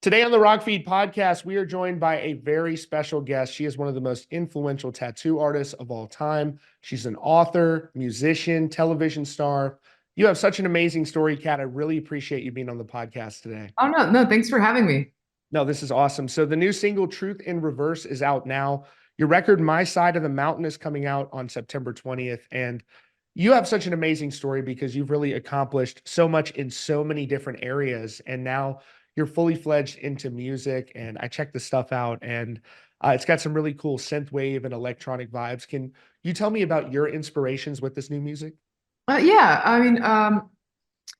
Today on the Rockfeed podcast, we are joined by a very special guest. She is one of the most influential tattoo artists of all time. She's an author, musician, television star. You have such an amazing story, Kat. I really appreciate you being on the podcast today. Oh, no, thanks for having me. No, this is awesome. So the new single, Truth in Reverse, is out now. Your record, My Side of the Mountain, is coming out on September 20th. And you have such an amazing story because you've really accomplished so much in so many different areas. And now you're fully fledged into music. And I checked the stuff out, and it's got some really cool synth wave and electronic vibes. Can you tell me about your inspirations with this new music? Yeah, I've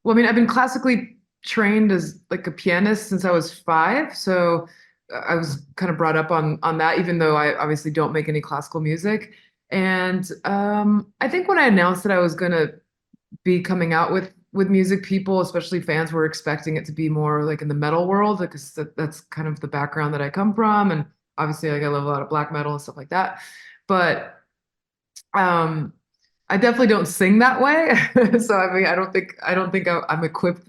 been classically trained as like a pianist since I was 5, so I was kind of brought up on that, even though I obviously don't make any classical music. And I think when I announced that I was gonna be coming out with music, people, especially fans, were expecting it to be more like in the metal world, because that's kind of the background that I come from, and obviously like I love a lot of black metal and stuff like that. But um I definitely don't sing that way. So I don't think I'm equipped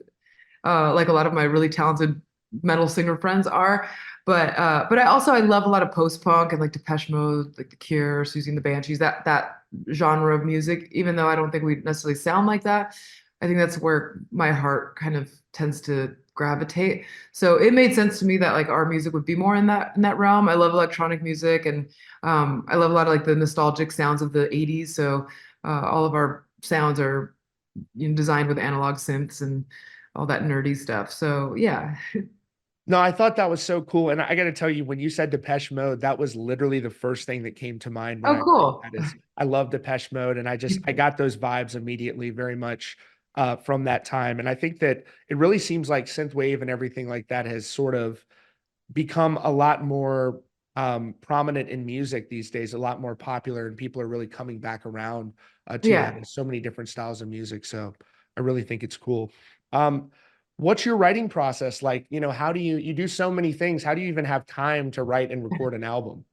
like a lot of my really talented metal singer friends are. But I love a lot of post punk and like Depeche Mode, like The Cure, Susie and the Banshees, that genre of music. Even though I don't think we necessarily sound like that, I think that's where my heart kind of tends to gravitate. So it made sense to me that like our music would be more in that realm. I love electronic music, and I love a lot of like the nostalgic sounds of the 80s. So all of our sounds are, designed with analog synths and all that nerdy stuff. So yeah. No, I thought that was so cool. And I got to tell you, when you said Depeche Mode, that was literally the first thing that came to mind when Oh, I heard cool. that. Is I love Depeche Mode, and I got those vibes immediately, very much from that time. And I think that it really seems like synthwave and everything like that has sort of become a lot more prominent in music these days, a lot more popular, and people are really coming back around to that Yeah. in so many different styles of music. So I really think it's cool. Um, what's your writing process like? How do you do so many things? How do you even have time to write and record an album?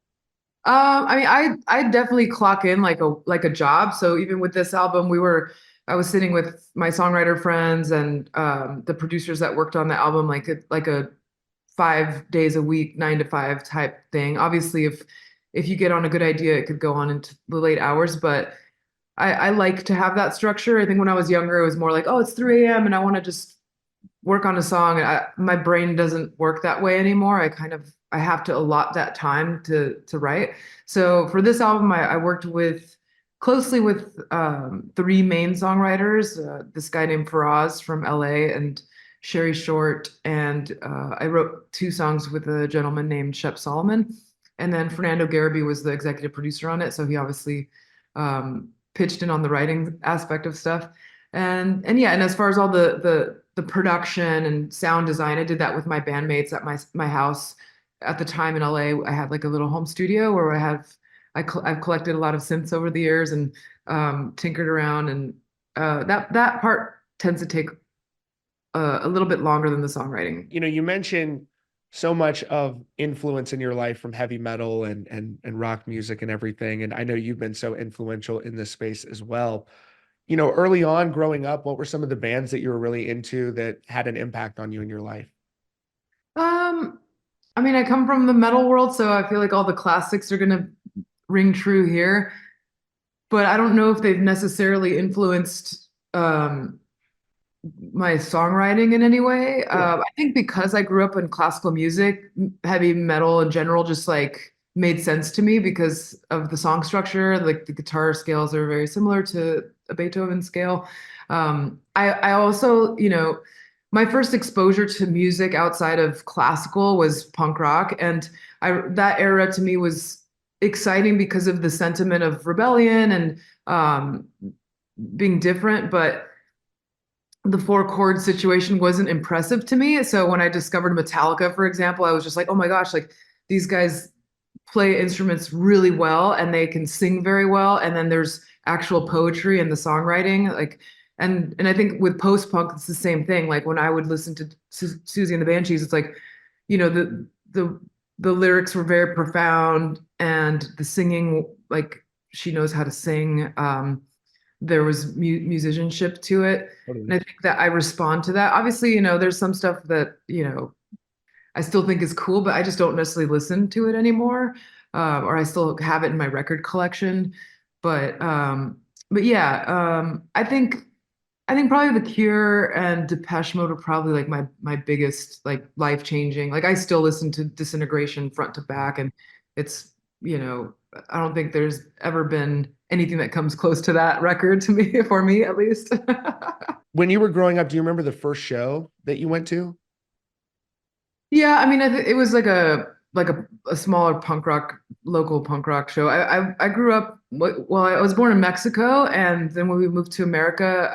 I definitely clock in like a job. So even with this album, I was sitting with my songwriter friends and the producers that worked on the album, like a 5 days a week, 9 to 5 type thing. Obviously, if you get on a good idea, it could go on into the late hours, but I like to have that structure. I think when I was younger, it was more like, oh, it's 3 a.m. and I want to just work on a song. My brain doesn't work that way anymore. I have to allot that time to write. So for this album, I worked closely with 3 main songwriters. This guy named Faraz from LA and Sherry Short, and I wrote 2 songs with a gentleman named Shep Solomon. And then Fernando Garaby was the executive producer on it, so he obviously pitched in on the writing aspect of stuff. And yeah, and as far as all the production and sound design, I did that with my bandmates at my house. At the time in LA, I had like a little home studio where I've collected a lot of synths over the years and tinkered around, and that part tends to take a little bit longer than the songwriting. You mentioned so much of influence in your life from heavy metal and rock music and everything. And I know you've been so influential in this space as well. Early on growing up, what were some of the bands that you were really into that had an impact on you in your life? Um, I mean, I come from the metal world, so I feel like all the classics are gonna ring true here, but I don't know if they've necessarily influenced my songwriting in any way. Sure. I think because I grew up in classical music, heavy metal in general just like made sense to me because of the song structure. Like the guitar scales are very similar to a Beethoven scale. I also, my first exposure to music outside of classical was punk rock, and that era to me was exciting because of the sentiment of rebellion and being different, but the 4 chord situation wasn't impressive to me. So when I discovered Metallica, for example, I was just like, oh my gosh, like these guys play instruments really well and they can sing very well. And then there's actual poetry in the songwriting. And I think with post-punk, it's the same thing. Like when I would listen to Susie and the Banshees, it's like, the lyrics were very profound, and the singing, like she knows how to sing. There was musicianship to it. And Totally. I think that I respond to that. Obviously, there's some stuff that, I still think is cool, but I just don't necessarily listen to it anymore. Or I still have it in my record collection. But yeah, I think probably The Cure and Depeche Mode are probably like my biggest like life changing. Like I still listen to Disintegration front to back, and it's, you know, I don't think there's ever been anything that comes close to that record to me, for me at least. When you were growing up, do you remember the first show that you went to? Yeah, I mean, it was like a smaller punk rock, local punk rock show. I grew up, well, I was born in Mexico, and then when we moved to America,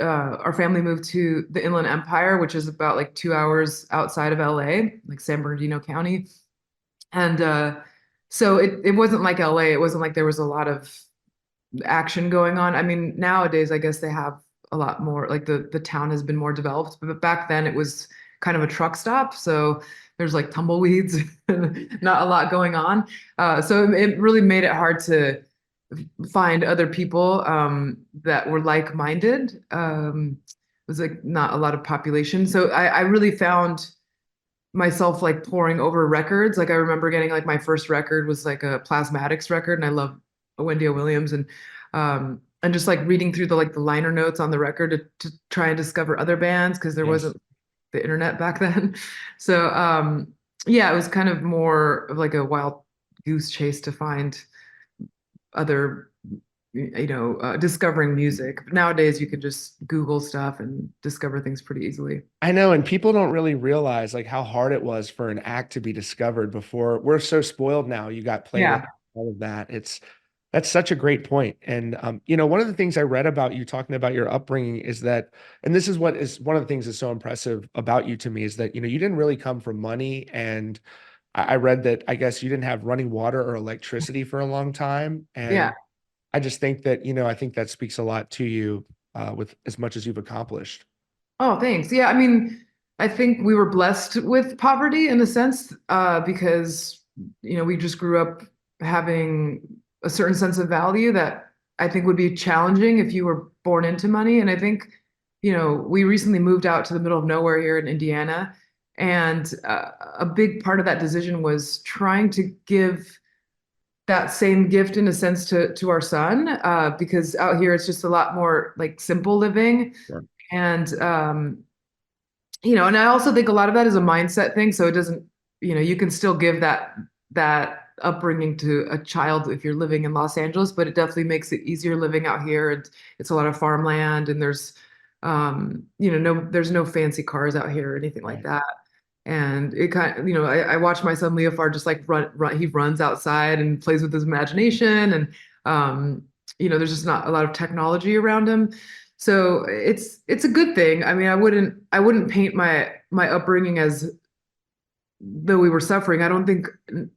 our family moved to the Inland Empire, which is about like 2 hours outside of LA, like San Bernardino County. And so it wasn't like LA. It wasn't like there was a lot of action going on. I mean, nowadays, I guess they have a lot more, like the town has been more developed, but back then it was kind of a truck stop. So there's like tumbleweeds, not a lot going on. So it really made it hard to find other people that were like-minded. It was like not a lot of population. So I really found myself like poring over records. Like I remember getting like my first record was like a Plasmatics record, and I love Wendy O. Williams, and just like reading through the liner notes on the record to try and discover other bands because there Yes. wasn't the internet back then. So yeah, it was kind of more of like a wild goose chase to find other, discovering music. But nowadays you can just Google stuff and discover things pretty easily. I know, and people don't really realize like how hard it was for an act to be discovered before. We're so spoiled now. You got playlists, Yeah. all of that. That's such a great point. And one of the things I read about you talking about your upbringing is that, and this is what is one of the things that's so impressive about you to me is that, you didn't really come from money. And I read that I guess you didn't have running water or electricity for a long time. Yeah. And I just think that, I think that speaks a lot to you with as much as you've accomplished. Oh, thanks. Yeah, I mean, I think we were blessed with poverty in a sense, because, we just grew up having a certain sense of value that I think would be challenging if you were born into money. And I think, we recently moved out to the middle of nowhere here in Indiana. And a big part of that decision was trying to give that same gift in a sense to our son, because out here it's just a lot more like simple living. Sure. And and I also think a lot of that is a mindset thing. So it doesn't, you can still give that upbringing to a child if you're living in Los Angeles, but it definitely makes it easier living out here. And it's a lot of farmland, and there's there's no fancy cars out here or anything like that. And it kind of, I watch my son Leofar just like run, he runs outside and plays with his imagination. And there's just not a lot of technology around him. So it's a good thing. I mean, I wouldn't paint my upbringing as though we were suffering. I don't think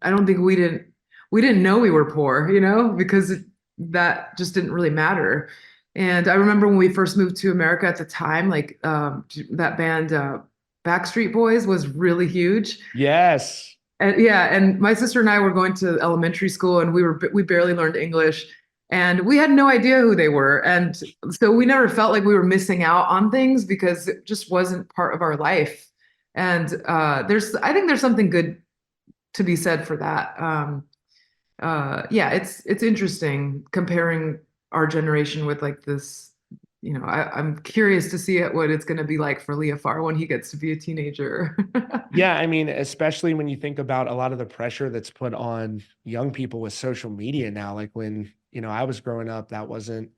we didn't know we were poor, because that just didn't really matter. And I remember when we first moved to America at the time, like that band Backstreet Boys was really huge. Yes. And yeah, and my sister and I were going to elementary school, and we barely learned English, and we had no idea who they were. And so we never felt like we were missing out on things because it just wasn't part of our life. And I think there's something good to be said for that. Yeah, it's interesting comparing our generation with like this. I'm curious to see what it's going to be like for Leofar when he gets to be a teenager. Yeah, I mean, especially when you think about a lot of the pressure that's put on young people with social media now. Like when, I was growing up, that wasn't,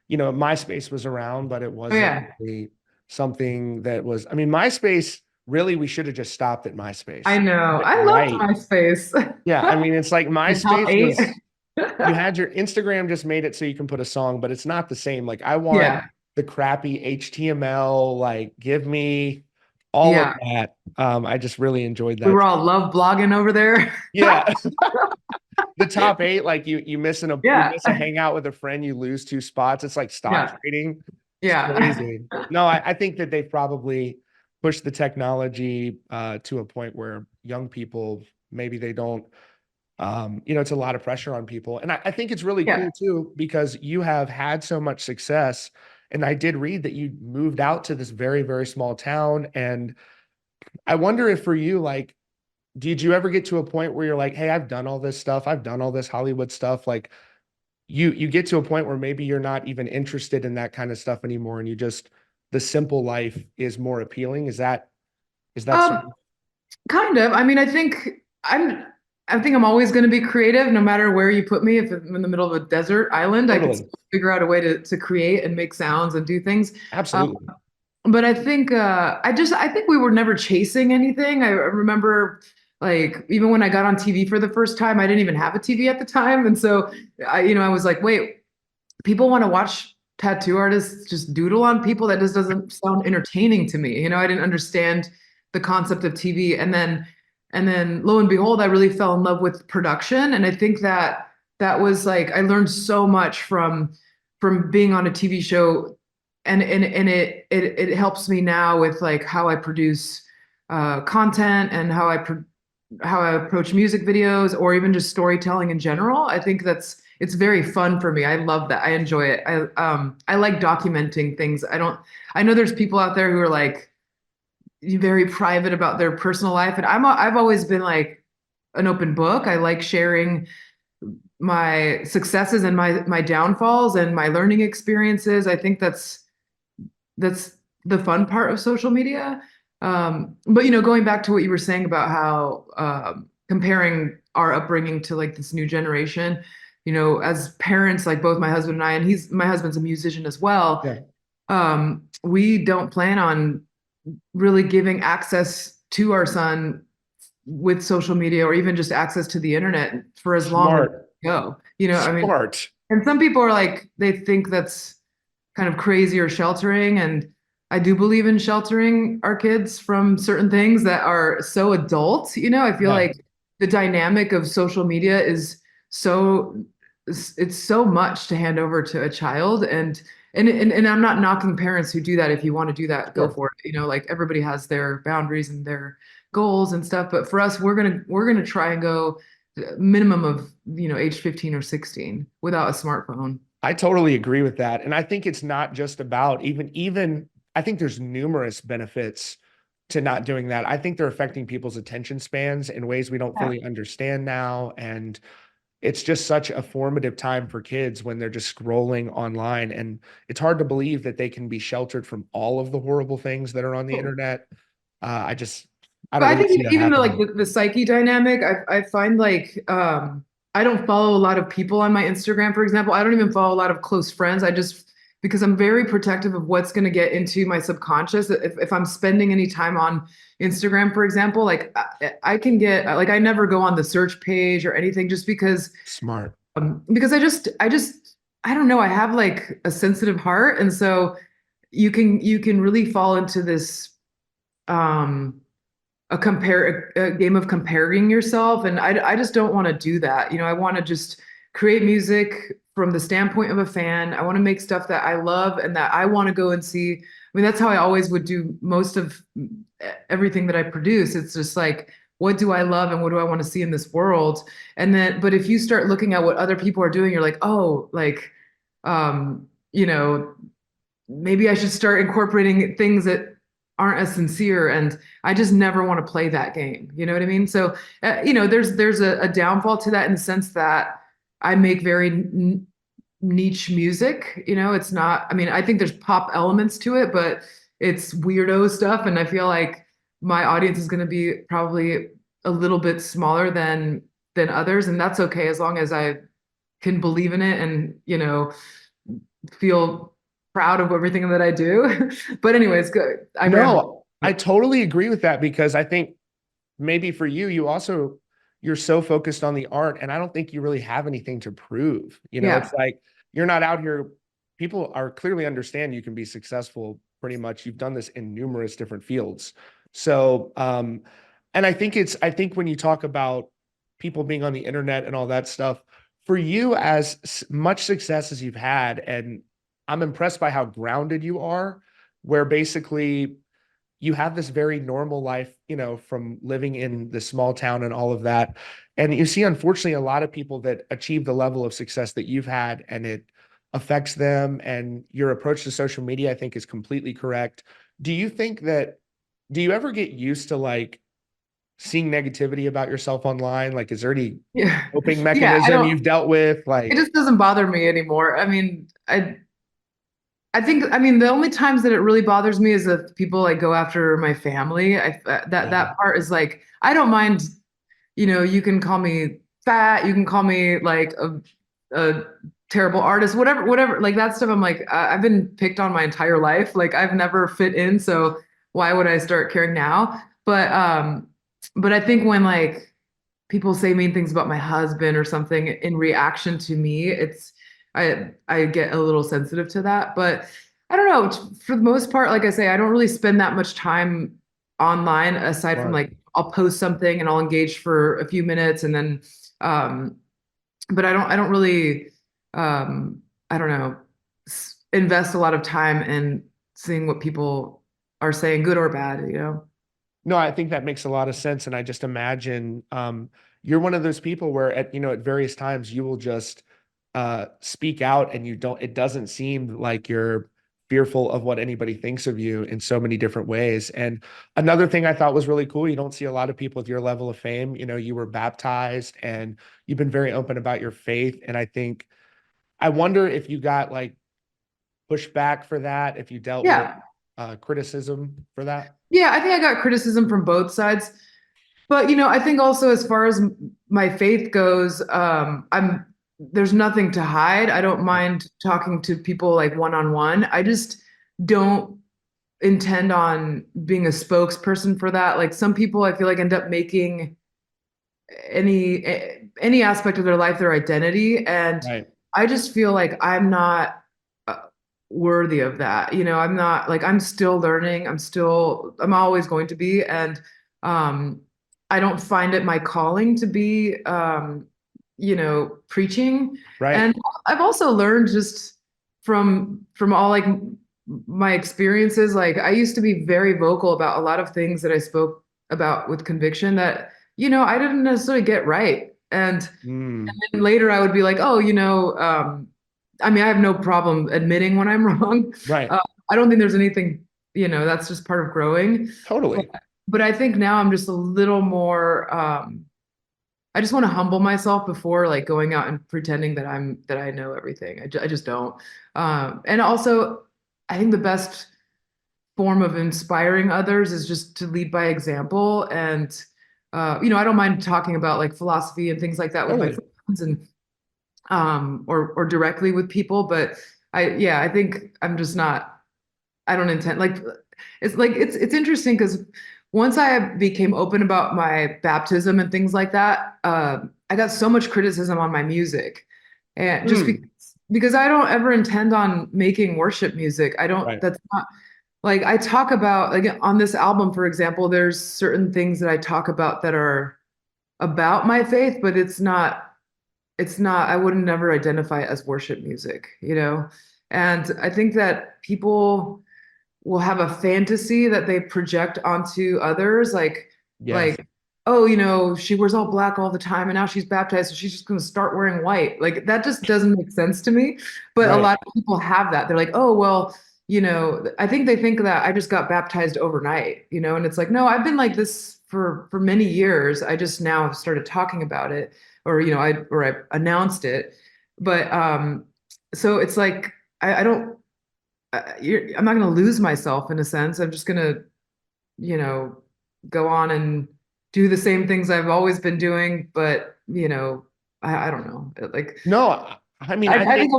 MySpace was around, but it Oh wasn't yeah, really something that was, I mean, MySpace, really, we should have just stopped at MySpace. I know. But I loved right. MySpace. Yeah, I mean, it's like The top MySpace eight. was, you had your Instagram just made it so you can put a song, but it's not the same. Like I want Yeah, the crappy HTML, like give me all of yeah. that. I just really enjoyed We that. were all love blogging over there. Yeah. The top eight, like you Yeah, miss a hangout with a friend, you lose 2 spots. It's like stock yeah, trading. It's yeah. crazy. No, I think that they've probably pushed the technology to a point where young people maybe they don't it's a lot of pressure on people. And I think it's really Yeah. cool too, because you have had so much success. And I did read that you moved out to this very, very small town and I wonder if for you, like, did you ever get to a point where you're like, hey, I've done all this stuff, I've done all this Hollywood stuff, like you get to a point where maybe you're not even interested in that kind of stuff anymore, and you just the simple life is more appealing? Is that sort Um, Kind of. I mean, I think I'm always going to be creative no matter where you put me. If I'm in the middle of a desert island, I could totally, still figure out a way to create and make sounds and do things. Um, absolutely, but I think I think we were never chasing anything. I remember like even when I got on TV for the first time, I didn't even have a TV at the time, and so I was like, wait, people want to watch tattoo artists just doodle on people. That just doesn't sound entertaining to me. I didn't understand the concept of TV. And then lo and behold, I really fell in love with production. And I think that was like I learned so much from being on a TV show, and it helps me now with like how I produce content and how I approach music videos or even just storytelling in general. I think it's very fun for me. I love that. I enjoy it. I like documenting things. I know there's people out there who are like very private about their personal life, and I've always been like an open book. I like sharing my successes and my downfalls and my learning experiences. I think that's the fun part of social media. But going back to what you were saying about how comparing our upbringing to like this new generation, as parents, like both my husband and I, and my husband's a musician as well. yeah, We don't plan on really giving access to our son with social media or even just access to the internet for as long as smart, we go. I mean, smart. and some people are like, they think that's kind of crazy or sheltering. And I do believe in sheltering our kids from certain things that are so adult. I feel Yeah, like the dynamic of social media is so, it's so much to hand over to a child. And I'm not knocking parents who do that. If you want to do that, go sure. for it. Like everybody has their boundaries and their goals and stuff. But for us, we're gonna try and go minimum of age 15 or 16 without a smartphone. I totally agree with that. And I think it's not just about even I think there's numerous benefits to not doing that. I think they're affecting people's attention spans in ways we don't Yeah. fully understand now. And it's just such a formative time for kids when they're just scrolling online. And it's hard to believe that they can be sheltered from all of the horrible things that are on the internet. I just, I But don't I really think see that even though like happening. the psyche dynamic, I find like I don't follow a lot of people on my Instagram, for example. I don't even follow a lot of close friends. I just because I'm very protective of what's going to get into my subconscious. If I'm spending any time on Instagram, for example, like I can get like I never go on the search page or anything just Smart. because I don't know. I have like a sensitive heart, and so you can really fall into this um a game of comparing yourself, and I just don't want to do that. I want to just create music from the standpoint of a fan. I want to make stuff that I love and that I want to go and see. I mean, that's how I always would do most of everything that I produce. It's just like, what do I love and what do I want to see in this world? And then but if you start looking at what other people are doing, you're like, oh, like um you know maybe I should start incorporating things that aren't as sincere. And I just never want to play that game. You know what I mean? So, there's a downfall to that in the sense that I make very niche music. It's not, I mean, I think there's pop elements to it, but it's weirdo stuff. And I feel like my audience is going to be probably a little bit smaller than others. And that's okay as long as I can believe in it and, feel proud of everything that I do. But anyways, good. I'm rambling. No, I totally agree with that because I think maybe for you, you're so focused on the art, and I don't think you really have anything to prove. It's Yeah. like you're not out here. People are clearly understand you can be successful pretty much. You've done this in numerous different fields. So, and I think when you talk about people being on the internet and all that stuff, for you as much success as you've had, and I'm impressed by how grounded you are, where basically you have this very normal life, from living in the small town and all of that. And you see, unfortunately, a lot of people that achieve the level of success that you've had, and it affects them. And your approach to social media, I think, is completely correct. Do you think that Do you ever get used to like seeing negativity about yourself online? Like, is there any Yeah. coping Yeah, I mechanism don't, you've dealt with? it Like, just doesn't bother me anymore. I mean, I think, I mean, the only times that it really bothers me is if people like go after my family. yeah, That part is like, I don't mind, you can call me fat, you can call me like a terrible artist, whatever, like that stuff. I'm like, I've been picked on my entire life. Like I've never fit in, so why would I start caring now? But I think when like people say mean things about my husband or something in reaction to me, I get a little sensitive to that. But I don't know. For the most part, like I say, I don't really spend that much time online aside from smart. like I'll post something and I'll engage for a few minutes and then um but I don't really I don't know invest a lot of time in seeing what people are saying, good or bad. No, I think that makes a lot of sense. And I just imagine you're one of those people where at various times you will just speak out and it doesn't seem like you're fearful of what anybody thinks of you in so many different ways. And another thing I thought was really cool, you don't see a lot of people with your level of fame. You were baptized and you've been very open about your faith. And I wonder if you got like pushback for that, if you dealt with Yeah. criticism for that. Yeah, I think I got criticism from both sides. But I think also as far as my faith goes, there's nothing to hide. I don't mind talking to people like one on one. I just don't intend on being a spokesperson for that. Like some people I feel like end up making any aspect of their life their identity, and Right. I just feel like I'm not uh, worthy of that. I'm not, like, I'm still learning. I'm always going to be, and um I don't find it my calling to be preaching. Right. And I've also learned just from all like my experiences. Like I used to be very vocal about a lot of things that I spoke about with conviction that I didn't necessarily get right. And Mm, then later I would be like, oh, I mean, I have no problem admitting when I'm wrong. right. Uh, I don't think there's anything, that's just part of growing. But, Totally. but I think now I'm just a little more, I just want to humble myself before like going out and pretending that I know everything. I just don't. And also, I think the best form of inspiring others is just to lead by example. And I don't mind talking about like philosophy and things like that with my Totally. friends and or directly with people. But I think I'm just not. I don't intend like it's interesting because once I became open about my baptism and things like that, I got so much criticism on my music, and just Mm, because I don't ever intend on making worship music. I don't. right. That's not like I talk about like on this album, for example. There's certain things that I talk about that are about my faith, but it's not, I wouldn't never identify it as worship music. And I think that people will have a fantasy that they project onto others, Yes. like, oh, she wears all black all the time and now she's baptized, so she's just going to start wearing white. Like that just doesn't make sense to me. But a Right. lot of people have that. They're like, oh, well, I think they think that I just got baptized overnight, and it's like, no, I've been like this for many years. I just now started talking about it, or I announced it. But so it's like I don't I'm not going to lose myself in a sense. I'm just going to, you know, go on and do the same things I've always been doing. But, I don't know. Like, No, I mean, I I think think a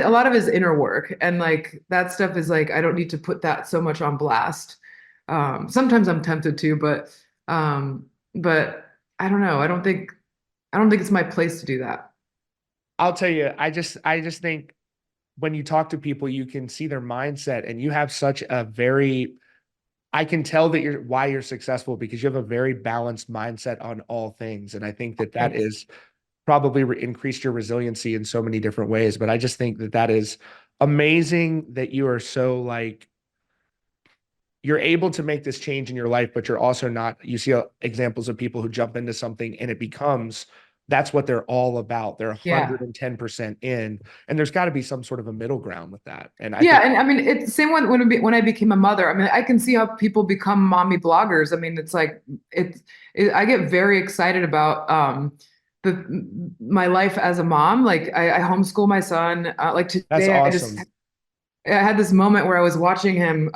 lot of it is inner work. And like that stuff is like, I don't need to put that so much on blast. Sometimes I'm tempted to, but I don't know. I don't think it's my place to do that. I'll tell you, I just think when you talk to people, you can see their mindset and you have such a very, I can tell that why you're successful because you have a very balanced mindset on all things. And I think that Thanks. is probably increased your resiliency in so many different ways. But I just think that is amazing that you are so like, you're able to make this change in your life, but you're also not, you see examples of people who jump into something and it becomes that's what they're all about. They're Yeah. 110% in, and there's got to be some sort of a middle ground with that. And I Yeah, think and I mean, it's the same when I became a mother. I mean, I can see how people become mommy bloggers. I mean, it's like I get very excited about my life as a mom. Like I homeschool my son. Like that's today, awesome. I had this moment where I was watching him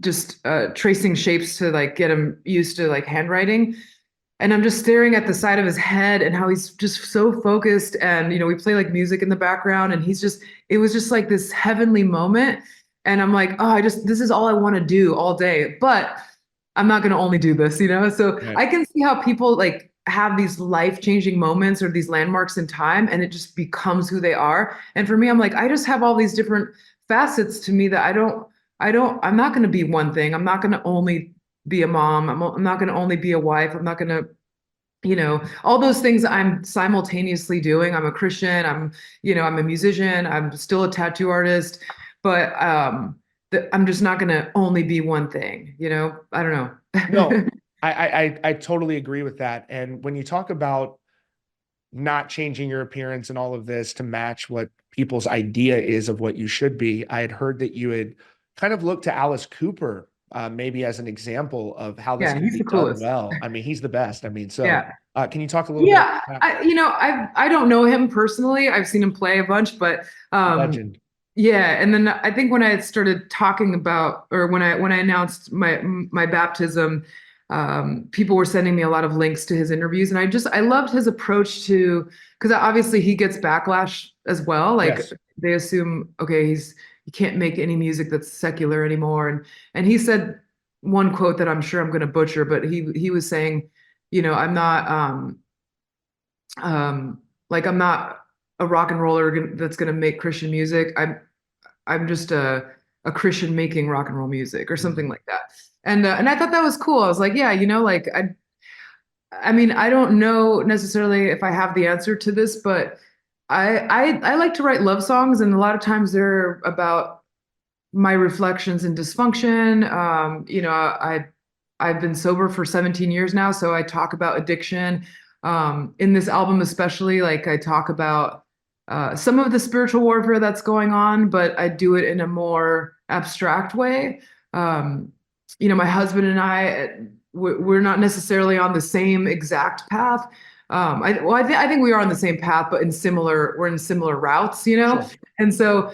just tracing shapes to like get him used to like handwriting. And I'm just staring at the side of his head and how he's just so focused. And, we play like music in the background and it was just like this heavenly moment. And I'm like, oh, this is all I want to do all day. But I'm not going to only do this. So Right. I can see how people like have these life-changing moments or these landmarks in time and it just becomes who they are. And for me, I'm like, I just have all these different facets to me that I'm not going to be one thing. I'm not going to only be a mom. I'm not going to only be a wife. I'm not going to, all those things I'm simultaneously doing. I'm a Christian. I'm a musician. I'm still a tattoo artist, but I'm just not going to only be one thing. I don't No, know. I totally agree with that. And when you talk about not changing your appearance and all of this to match what people's idea is of what you should be, I had heard that you had kind of looked to Alice Cooper, maybe as an example of how this Yeah, can he's be the done coolest. well. I mean, he's the best. I mean, so Yeah. can you talk a little bit Yeah, about that? I don't know him personally. I've seen him play a bunch, but Legend. yeah. And then I think when I had started talking about, or when I announced my baptism, people were sending me a lot of links to his interviews, and I loved his approach to, because obviously he gets backlash as well. Like Yes. they assume, okay, he can't make any music that's secular anymore, and he said one quote that I'm sure I'm going to butcher, but he was saying, I'm not like I'm not a rock and roller that's going to make Christian music. I'm just a Christian making rock and roll music or something Mhm. like that. And I thought that was cool. I was like, yeah, like I mean, I don't know necessarily if I have the answer to this, but I like to write love songs, and a lot of times they're about my reflections and dysfunction. I've been sober for 17 years now, so I talk about addiction. In this album, especially, like I talk about some of the spiritual warfare that's going on, but I do it in a more abstract way. My husband and we're not necessarily on the same exact path. I think we are on the same path, but we're in similar routes. Sure. And so,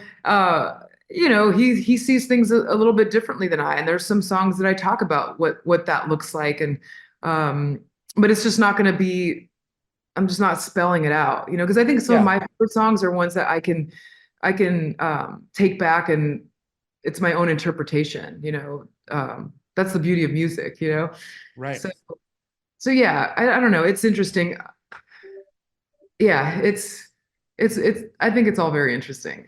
he sees things a little bit differently than I. And there's some songs that I talk about what that looks like, and but it's just not going to be. I'm just not spelling it out, because I think some of Yeah. my favorite songs are ones that I can take back, and it's my own interpretation. That's the beauty of music. Right. So yeah, I don't know. It's interesting. Yeah, it's I think it's all very interesting.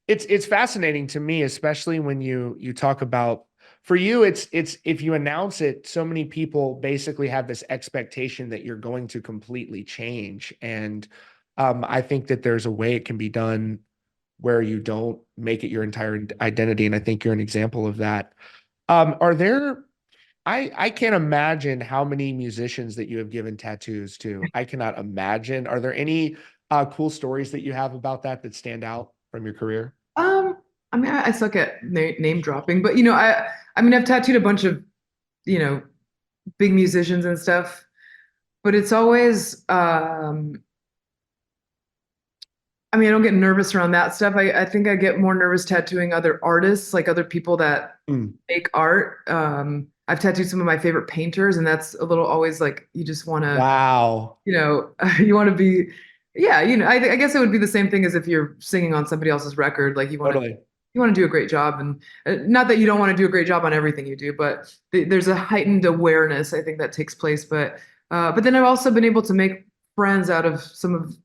It's fascinating to me, especially when you talk about, for you, it's if you announce it, so many people basically have this expectation that you're going to completely change. And I think that there's a way it can be done where you don't make it your entire identity. And I think you're an example of that. Are there, I can't imagine how many musicians that you have given tattoos to. I cannot imagine. Are there any cool stories that you have about that stand out from your career? Um, I mean, I suck at name dropping, but I mean, I've tattooed a bunch of you know big musicians and stuff, but it's always I mean, I don't get nervous around that stuff. I think I get more nervous tattooing other artists, like other people that Mm. make art. I've tattooed some of my favorite painters, and that's a little always like you just want to, Wow. you want to be, yeah, I guess it would be the same thing as if you're singing on somebody else's record. Like Totally. you want to do a great job, and not that you don't want to do a great job on everything you do, but there's a heightened awareness I think that takes place. But then I've also been able to make friends out of some of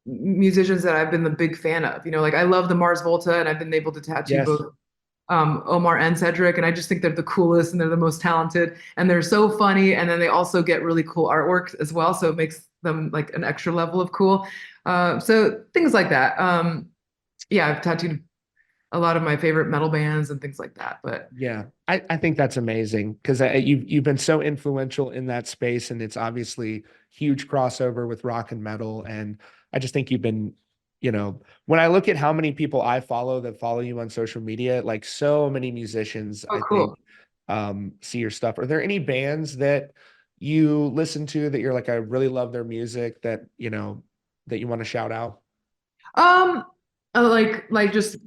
musicians that I've been the big fan of. Like I love the Mars Volta, and I've been able to tattoo Yes. both Omar and Cedric, and I just think they're the coolest and they're the most talented, and they're so funny, and then they also get really cool artwork as well, so it makes them like an extra level of cool. So things like that. Yeah, I've tattooed a lot of my favorite metal bands and things like that. But Yeah, I think that's amazing because you've been so influential in that space, and it's obviously huge crossover with rock and metal. And I just think you've been, when I look at how many people I follow that follow you on social media, like so many musicians, oh, I think, cool. see your stuff. Are there any bands that you listen to that you're like, I really love their music that that you want to shout out? Um, like just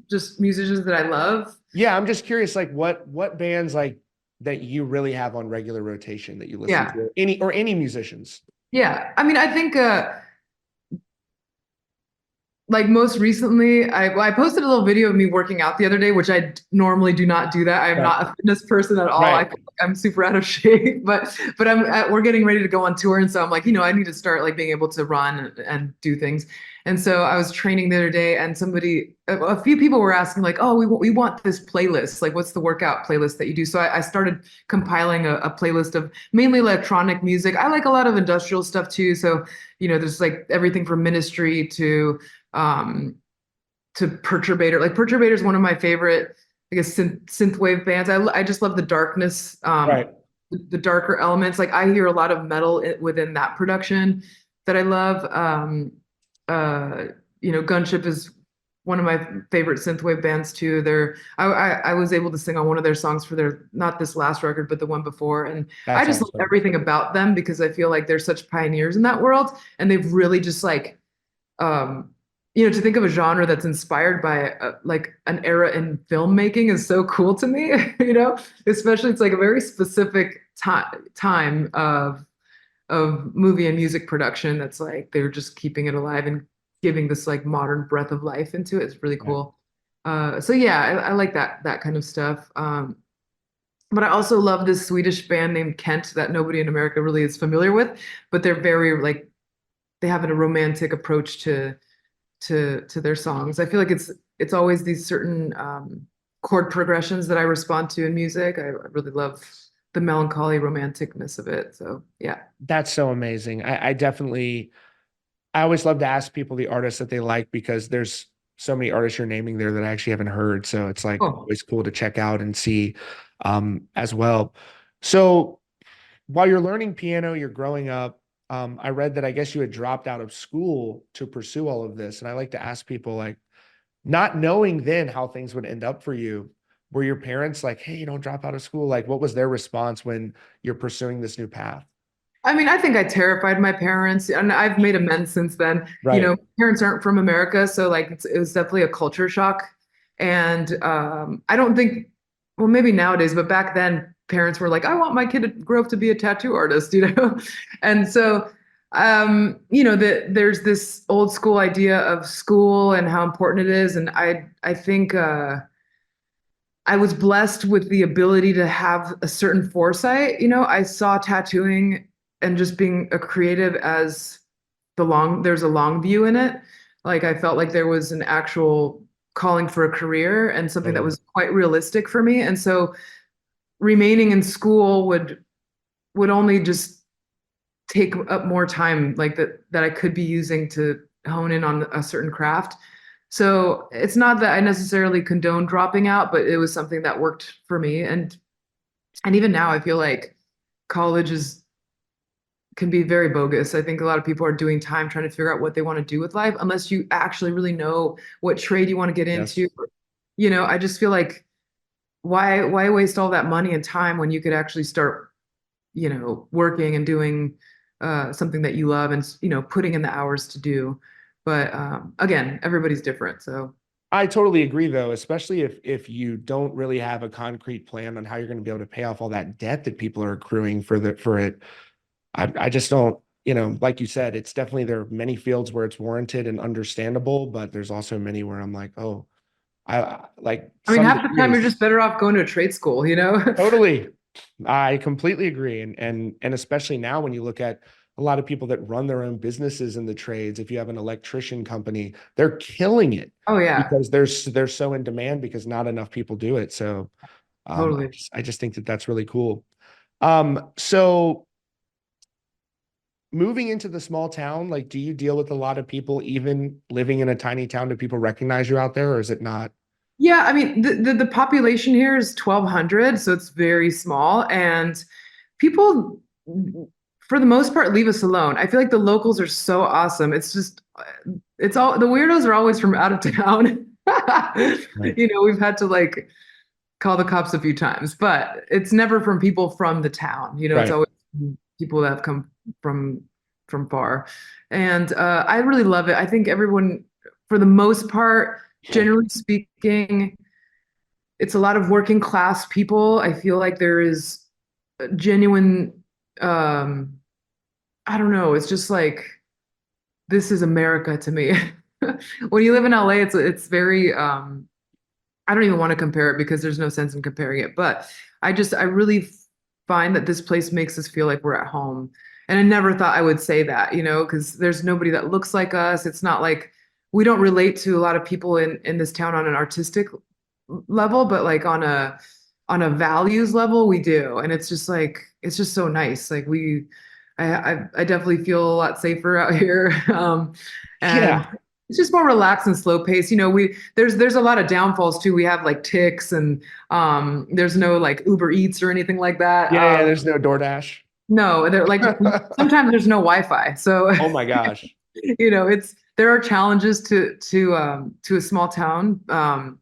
musicians that I love. Yeah, I'm just curious, like what bands like that you really have on regular rotation that you listen Yeah. to, or any musicians. Yeah. I mean, I think like most recently, I posted a little video of me working out the other day, which normally do not do that. I'm Right. not a fitness person at all. Right. I'm super out of shape, but we're getting ready to go on tour, and so I'm like, I need to start like being able to run and do things. And so I was training the other day, and a few people were asking like, oh, we want this playlist. Like, what's the workout playlist that you do? So I started compiling a playlist of mainly electronic music. I like a lot of industrial stuff too. So there's like everything from Ministry um to Perturbator. Like Perturbator is one of my favorite, I guess, synthwave bands. I just love the darkness, Right. the darker elements. Like I hear a lot of metal within that production that I love. Gunship is one of my favorite synthwave bands too. I was able to sing on one of their songs for their, not this last record, but the one before. And I That's just love awesome. everything about them because I feel like they're such pioneers in that world, and they've really just like um to think of a genre that's inspired by like an era in filmmaking is so cool to me. Especially it's like a very specific time of movie and music production that's like they're just keeping it alive and giving this like modern breath of life into it. It's really Yeah. cool. So yeah, I like that kind of stuff. But I also love this Swedish band named Kent that nobody in America really is familiar with, but they're very like they have a romantic approach to their songs. I feel like it's always these certain chord progressions that I respond to in music. I really love the melancholy romanticness of it. So yeah. That's so amazing. I always love to ask people the artists that they like because there's so many artists you're naming there that I actually haven't heard. So it's like Oh, always cool to check out and see as well. So while you're learning piano, you're growing up. I read that I guess you had dropped out of school to pursue all of this. And I like to ask people, like, not knowing then how things would end up for you, were your parents like, hey, you don't drop out of school? Like, what was their response when you're pursuing this new path? I mean, I think I terrified my parents, and I've made amends since then. Right. Parents aren't from America, so like it was definitely a culture shock. And I don't think, well, maybe nowadays, but back then, parents were like, "I want my kid to grow up to be a tattoo artist," And so, there's this old school idea of school and how important it is, and I think I was blessed with the ability to have a certain foresight. I saw tattooing and just being a creative as there's a long view in it. Like I felt like there was an actual calling for a career and something that Totally. was quite realistic for me. And so remaining in school would only just take up more time like that I could be using to hone in on a certain craft. So it's not that I necessarily condone dropping out, but it was something that worked for me. And even now I feel like college is can be very bogus. I think a lot of people are doing time trying to figure out what they want to do with life unless you actually really know what trade you want to get Yes. into. I just feel like why waste all that money and time when you could actually start, working and doing something that you love and putting in the hours to do. But again, everybody's different. So I totally agree though, especially if you don't really have a concrete plan on how you're going to be able to pay off all that debt that people are accruing for it. I just don't, like you said, it's definitely there are many fields where it's warranted and understandable, but there's also many where I'm like, oh, like I mean, some half the time you're degrees. just better off going to a trade school. Totally. I completely agree. And especially now when you look at a lot of people that run their own businesses in the trades, if you have an electrician company, they're killing it Oh yeah, because they're so in demand because not enough people do it. So totally. I just think that that's really cool. So moving into the small town, like, do you deal with a lot of people even living in a tiny town? Do people recognize you out there, or is it not? Yeah, I mean the population here is 1,200, so it's very small, and people, for the most part, leave us alone. I feel like the locals are so awesome. It's just, it's all the weirdos are always from out of town. Right. We've had to like call the cops a few times, but it's never from people from the town. It's Right. always people that have come from from far, and I really love it. I think everyone, for the most part, generally speaking, it's a lot of working class people. I feel like there is a genuine, um, I don't know, it's just like this is America to me. When you live in LA, it's very I don't even want to compare it because there's no sense in comparing it, but I really find that this place makes us feel like we're at home. And I never thought I would say that, because there's nobody that looks like us. It's not like we don't relate to a lot of people in this town on an artistic level, but like on a values level, we do. And it's just like it's just so nice. Like I definitely feel a lot safer out here. And Yeah. it's just more relaxed and slow paced. There's a lot of downfalls too. We have like ticks, and there's no like Uber Eats or anything like that. Yeah. Yeah. There's no DoorDash. No, they're like sometimes there's no Wi-Fi. So Oh my gosh. it's there are challenges to a small town.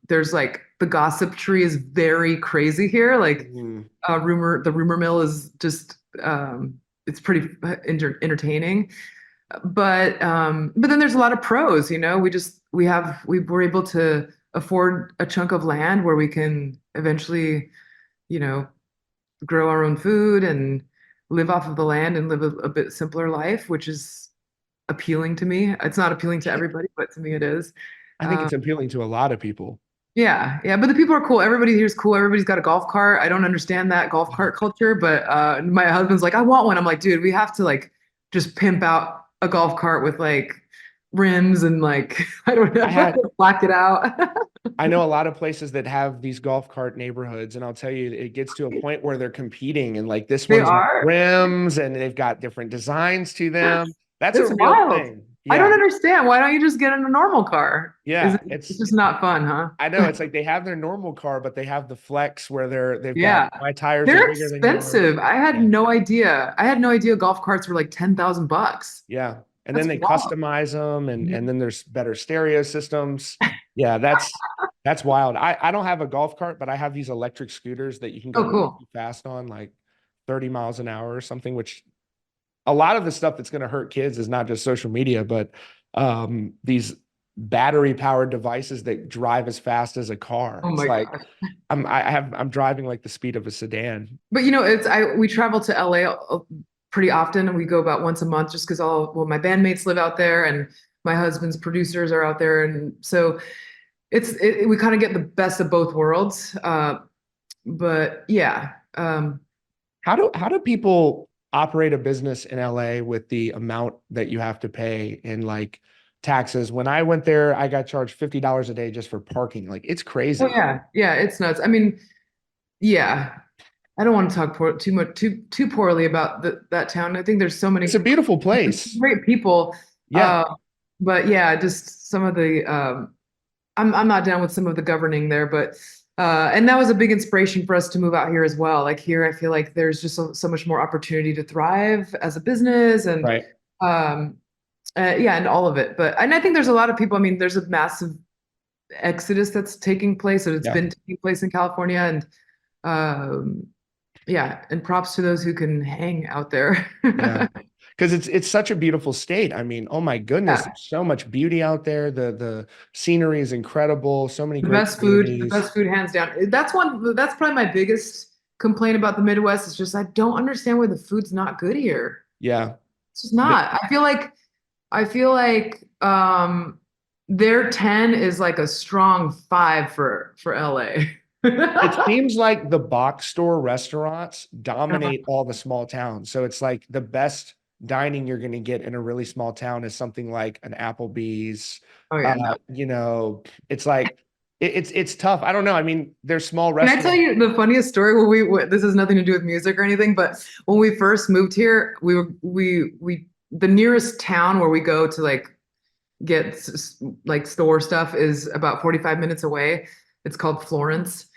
There's like the gossip tree is very crazy here. Like Mhm. the rumor mill is just it's pretty entertaining. But then there's a lot of pros. We were able to afford a chunk of land where we can eventually, you know, grow our own food and live off of the land and live a bit simpler life, which is appealing to me. It's not appealing to everybody, but to me it is. I think Um, it's appealing to a lot of people. yeah, yeah, but the people are cool. Everybody here's cool. Everybody's got a golf cart. I don't understand that golf cart culture, but my husband's like, I want one. I'm like, dude, we have to like just pimp out a golf cart with like rims and like I don't know, I had black it out. I know a lot of places that have these golf cart neighborhoods, and I'll tell you, it gets to a point where they're competing, and like this They one's got are. rims and they've got different designs to them. That's a It's real wild. thing. I don't Yeah. understand. Why don't you just get in a normal car? Yeah. It's just not fun, huh? I know it's like they have their normal car, but they have the flex where they've got Yeah. my tires are They're bigger than yours. expensive. I had Yeah. no idea. I had no idea golf carts were like $10,000. Yeah. And then That's they wild. customize them and Mhm. then there's better stereo systems. Yeah, that's wild. I don't have a golf cart, but I have these electric scooters that you can go Oh, way cool. too fast on, like 30 miles an hour or something, which a lot of the stuff that's going to hurt kids is not just social media, but these battery powered devices that drive as fast as a car. Oh It's my like gosh. I'm driving like the speed of a sedan. But we travel to LA pretty often, and we go about once a month just because my bandmates live out there and my husband's producers are out there, and so we kind of get the best of both worlds. But yeah, How do people operate a business in LA with the amount that you have to pay in like taxes? When I went there, I got charged $50 a day just for parking. Like it's oh crazy. yeah, yeah, it's nuts. I mean, yeah, I don't want to talk too poorly about that town. I think there's so It's many a beautiful place. great people, Yeah. uh, but yeah, just some of the I'm not down with some of the governing there, but and that was a big inspiration for us to move out here as well. Like here, I feel like there's just so much more opportunity to thrive as a business and Right. um, yeah, and all of it. And I think there's a lot of people. I mean, there's a massive exodus that's taking place, and it's Yeah. been taking place in California, and um, yeah, and props to those who can hang out there. Yeah. Because it's such a beautiful state. I mean, oh my goodness, Yeah. there's so much beauty out there. The scenery is incredible. So many The great best food, the communities. best food, hands down. That's probably my biggest complaint about the Midwest. Is just I don't understand why the food's not good here. Yeah. It's just not. I feel like their 10 is like a strong 5 for LA. It seems like the box store restaurants dominate all the small towns. So it's like the best dining you're going to get in a really small town is something like an Applebee's. Oh yeah, no. It's like it's tough. I don't know. I mean, there's small Can I tell restaurants. you the funniest story? This has nothing to do with music or anything, but when we first moved here, we the nearest town where we go to like get like store stuff is about 45 minutes away. It's called Florence,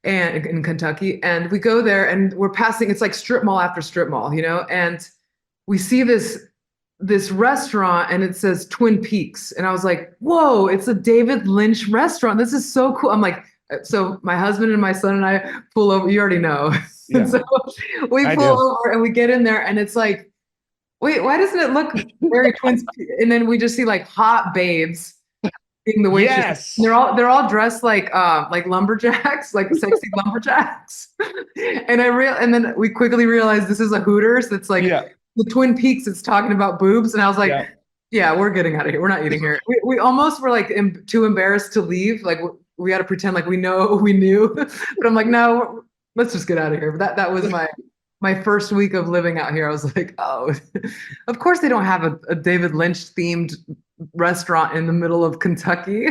and in Kentucky. And we go there and we're passing, it's like strip mall after strip mall, and we see this restaurant and it says Twin Peaks. And I was like, whoa, it's a David Lynch restaurant. This is so cool. I'm like, so my husband and my son and I pull over, you already know. Yeah. And so we I pull do. over and we get in there and it's like, wait, why doesn't it look very Twin? And then we just see like hot babes being the waitress. Yes. They're all dressed like lumberjacks, like sexy lumberjacks. And then we quickly realized this is a Hooters. That's like the Twin Peaks. It's talking about boobs, and I was like, yeah, we're getting out of here. We're not eating here. We almost were like too embarrassed to leave. Like we got to pretend like we knew. But I'm like, no, let's just get out of here. But that was my first week of living out here. I was like, oh, of course they don't have a David Lynch themed restaurant in the middle of Kentucky.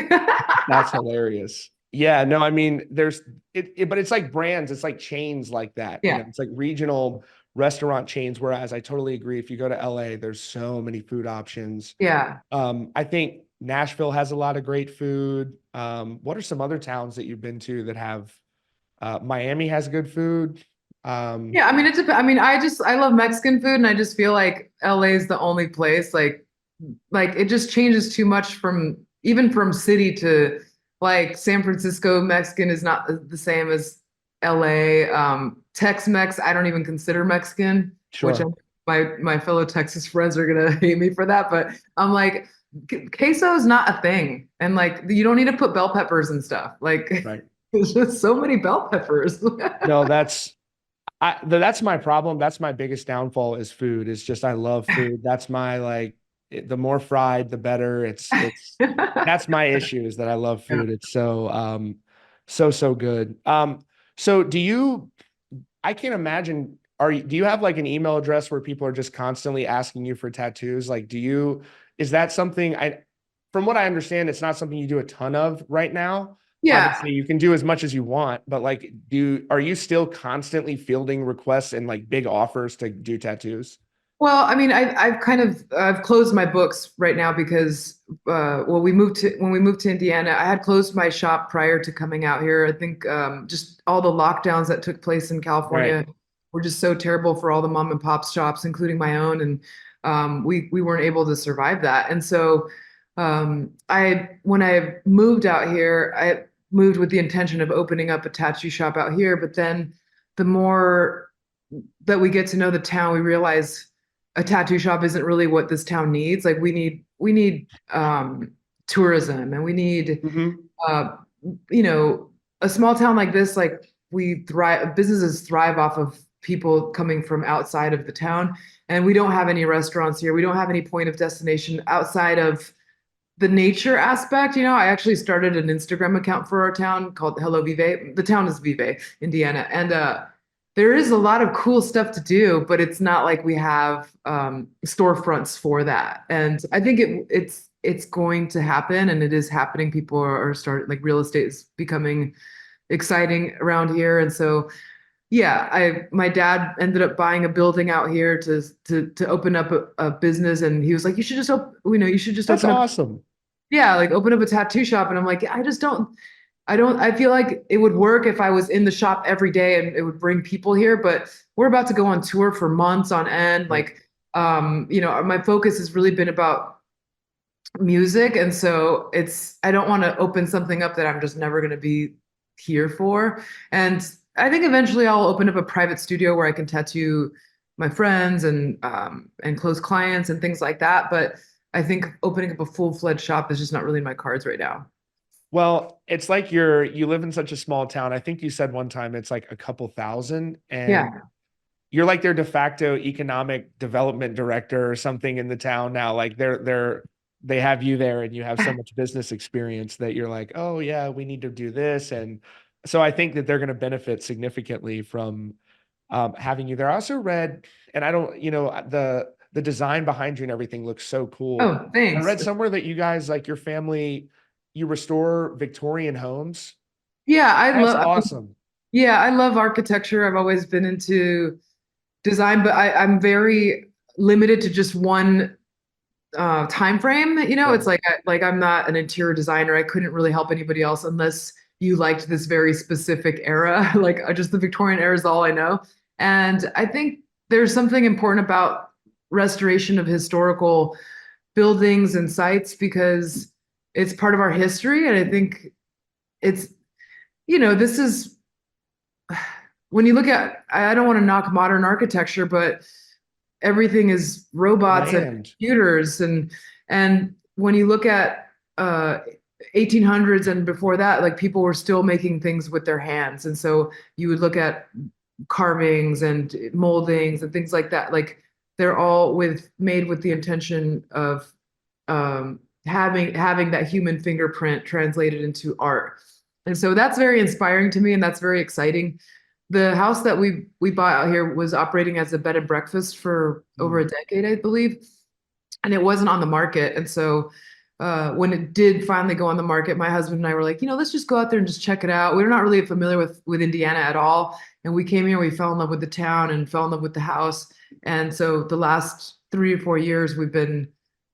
That's hilarious. Yeah, no, I mean, there's but it's like brands, it's like chains like that. Yeah. It's like regional restaurant chains. Whereas I totally agree. If you go to LA, there's so many food options. Yeah. I think Nashville has a lot of great food. What are some other towns that you've been to that have Miami has good food? Yeah, I mean, I love Mexican food, and I just feel like LA is the only place like it just changes too much from city to like San Francisco. Mexican is not the same as LA. Tex-Mex, I don't even consider Mexican, Sure. which my fellow Texas friends are gonna hate me for that, but I'm like, queso is not a thing, and like you don't need to put bell peppers and stuff. Like, Right. there's just so many bell peppers. No, that's my problem. That's my biggest downfall is food. It's just I love food. That's my the more fried, the better. It's that's my issue is that I love food. It's so good. So I can't imagine, do you have like an email address where people are just constantly asking you for tattoos? Like, is that something from what I understand, it's not something you do a ton of right now. Yeah. Obviously you can do as much as you want, but like, are you still constantly fielding requests and like big offers to do tattoos? Well, I mean, I've closed my books right now because when we moved to Indiana, I had closed my shop prior to coming out here. I think just all the lockdowns that took place in California were just so terrible for all the mom and pop shops, including my own, and we weren't able to survive that. And so when I moved out here, I moved with the intention of opening up a tattoo shop out here. But then the more that we get to know the town, we realize a tattoo shop isn't really what this town needs. Like we need tourism, and we need a small town like this, like businesses thrive off of people coming from outside of the town, and we don't have any restaurants here. We don't have any point of destination outside of the nature aspect. I actually started an Instagram account for our town called Hello Vive. The town is Vive, Indiana, and there is a lot of cool stuff to do, but it's not like we have storefronts for that. And I think it's going to happen, and it is happening. People are starting, like real estate is becoming exciting around here. And so, yeah, my dad ended up buying a building out here to open up a business, and he was like, you should just That's open awesome. like open up a tattoo shop. And I'm like, I feel like it would work if I was in the shop every day and it would bring people here, but we're about to go on tour for months on end. Like, my focus has really been about music. And so I don't want to open something up that I'm just never going to be here for. And I think eventually I'll open up a private studio where I can tattoo my friends and close clients and things like that. But I think opening up a full-fledged shop is just not really in my cards right now. Well, it's like you live in such a small town. I think you said one time it's like a couple thousand, and you're like their de facto economic development director or something in the town now. Like they have you there, and you have so much business experience that you're like, oh yeah, we need to do this. And so I think that they're going to benefit significantly from having you there. I also read, and I don't, the design behind you and everything looks so cool. Oh, thanks. I read somewhere that you guys, like your family, you restore Victorian homes. Yeah, That's awesome. Yeah, I love architecture. I've always been into design, but I'm very limited to just one time frame. It's like I'm not an interior designer. I couldn't really help anybody else unless you liked this very specific era. Like just the Victorian era is all I know. And I think there's something important about restoration of historical buildings and sites because it's part of our history. And I think it's, this is when you look at, I don't want to knock modern architecture, but everything is robots and Land. computers. And when you look at 1800s and before that, like people were still making things with their hands. And so you would look at carvings and moldings and things like that. Like they're all made with the intention of having that human fingerprint translated into art. And so that's very inspiring to me, and that's very exciting. The house that we bought out here was operating as a bed and breakfast for over a decade, I believe, and it wasn't on the market. And so when it did finally go on the market, my husband and I were like, let's just go out there and just check it out. We're not really familiar with Indiana at all, and we came here, we fell in love with the town and fell in love with the house. And so the last 3 or 4 years, we've been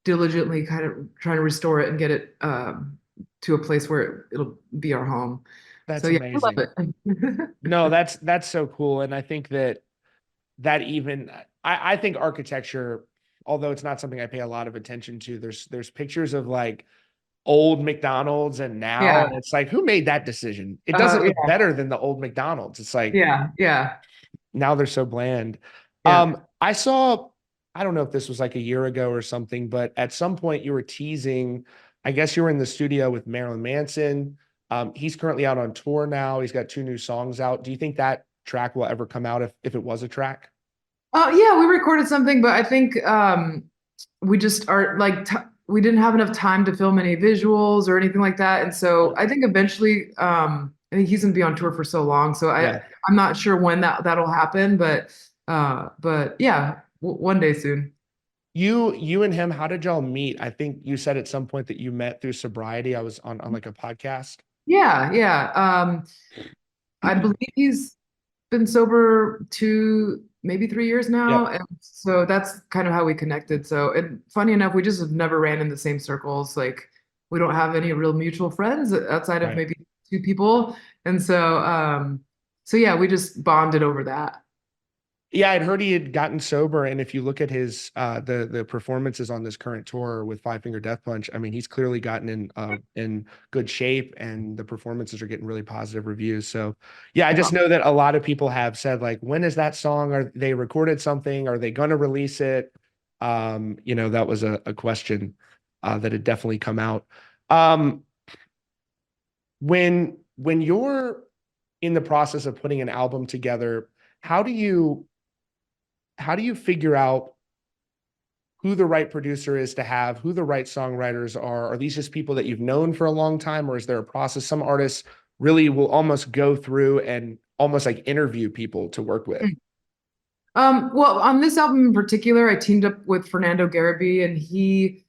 diligently kind of trying to restore it and get it to a place where it'll be our home. That's So yeah, I love amazing. it. No, that's so cool. And I think that even I think architecture, although it's not something I pay a lot of attention to, there's pictures of like old McDonald's and now, Yeah. and it's like, who made that decision? It doesn't look Yeah. better than the old McDonald's. It's like, Yeah. now they're so bland. Yeah. I saw, I don't know if this was like a year ago or something, but at some point you were teasing, I guess you were in the studio with Marilyn Manson. He's currently out on tour now. He's got 2 new songs out. Do you think that track will ever come out if it was a track? Yeah, we recorded something, but I think we just are like we didn't have enough time to film any visuals or anything like that. And so I think eventually, I think he's gonna be on tour for so long. So I'm not sure when that'll happen, but yeah, one day soon. You and him, how did y'all meet? I think you said at some point that you met through sobriety. I was on like a podcast. Yeah. I believe he's been sober 2, maybe 3 years now. Yep. And so that's kind of how we connected. So, and funny enough, we just have never ran in the same circles. Like we don't have any real mutual friends outside of maybe 2 people. And so yeah, we just bonded over that. Yeah, I'd heard he had gotten sober, and if you look at his the performances on this current tour with Five Finger Death Punch, I mean, he's clearly gotten in good shape, and the performances are getting really positive reviews. So, yeah, I just know that a lot of people have said like, when is that song? Are they recorded something? Are they going to release it? That was a question that had definitely come out. When you're in the process of putting an album together, how do you figure out who the right producer is to have, who the right songwriters are? Are these just people that you've known for a long time, or is there a process? Some artists really will almost go through and almost like interview people to work with. Well, on this album in particular, I teamed up with Fernando Gariby, and he's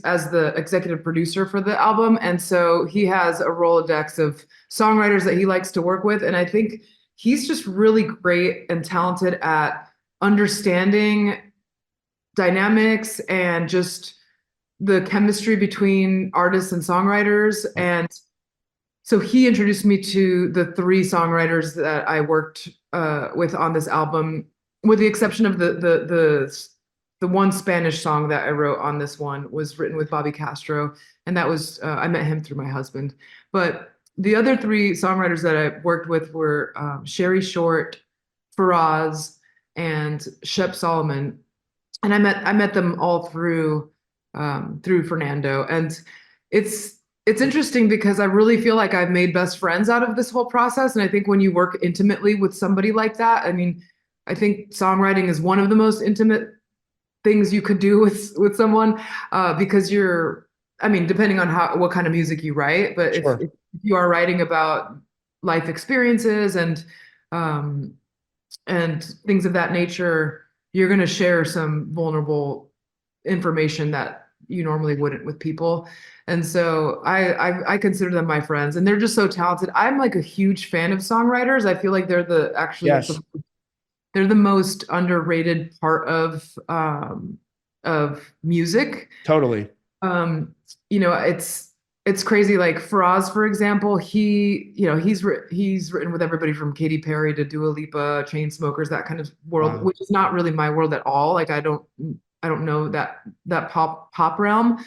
as the executive producer for the album, and so he has a Rolodex of songwriters that he likes to work with, and I think he's just really great and talented at understanding dynamics and just the chemistry between artists and songwriters. And so he introduced me to the 3 songwriters that I worked with on this album, with the exception of the one Spanish song that I wrote on this one was written with Bobby Castro, and that was I met him through my husband. But the other 3 songwriters that I worked with were Sherry Short, Faraz, and Shep Solomon, and I met them all through Fernando. And it's interesting because I really feel like I've made best friends out of this whole process. And I think when you work intimately with somebody like that, I mean, I think songwriting is one of the most intimate things you could do with someone because depending on what kind of music you write, but if you are writing about life experiences and things of that nature, you're going to share some vulnerable information that you normally wouldn't with people. And so I consider them my friends, and they're just so talented. I'm like a huge fan of songwriters. I feel like they're they're the most underrated part of music. Totally. It's it's crazy. Like Faraz, for example, he's written with everybody from Katy Perry to Dua Lipa, Chainsmokers, that kind of world, Wow. which is not really my world at all. Like I don't know that pop realm.